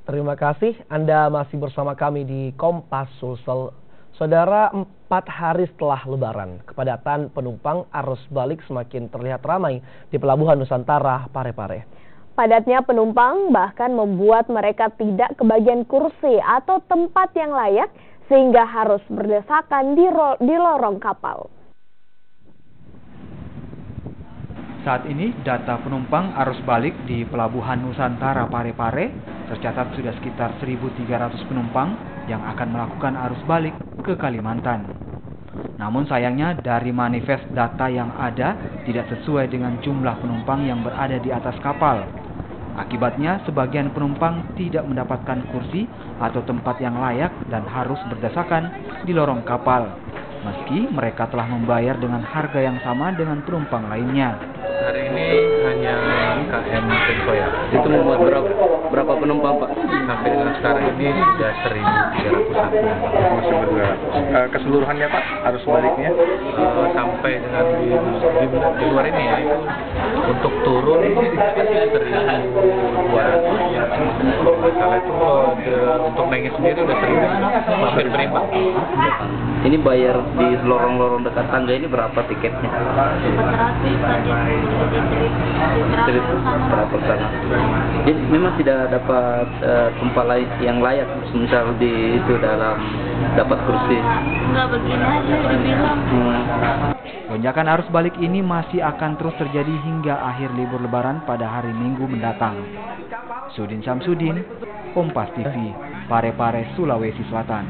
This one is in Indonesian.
Terima kasih Anda masih bersama kami di Kompas Sulsel. Saudara, 4 hari setelah Lebaran, kepadatan penumpang arus balik semakin terlihat ramai di Pelabuhan Nusantara Parepare. Padatnya penumpang bahkan membuat mereka tidak kebagian kursi atau tempat yang layak sehingga harus berdesakan di lorong kapal. Saat ini data penumpang arus balik di Pelabuhan Nusantara Parepare tercatat sudah sekitar 1.300 penumpang yang akan melakukan arus balik ke Kalimantan. Namun sayangnya dari manifest data yang ada tidak sesuai dengan jumlah penumpang yang berada di atas kapal. Akibatnya sebagian penumpang tidak mendapatkan kursi atau tempat yang layak dan harus berdesakan di lorong kapal, meski mereka telah membayar dengan harga yang sama dengan penumpang lainnya. Hari ini hanya KM Sensoya. Itu membuat berapa penumpang, Pak? Sampai dengan sekarang ini sudah 1.300. Keseluruhannya, Pak, arus baliknya? Sampai dengan di luar ini ya, itu untuk turun 1.200 ya. Masalah itu untuk naiknya sendiri udah 1.000, hampir berimbang. Ini bayar di lorong-lorong dekat tangga ini berapa tiketnya? 400 sana. Jadi memang tidak dapat tempat lain yang layak, misal di itu dalam dapat kursi. Enggak begini aja dibilang. Lonjakan arus balik ini masih akan terus terjadi hingga akhir libur Lebaran pada hari Minggu mendatang. Sudin Samsudin, Kompas TV, Parepare, Sulawesi Selatan.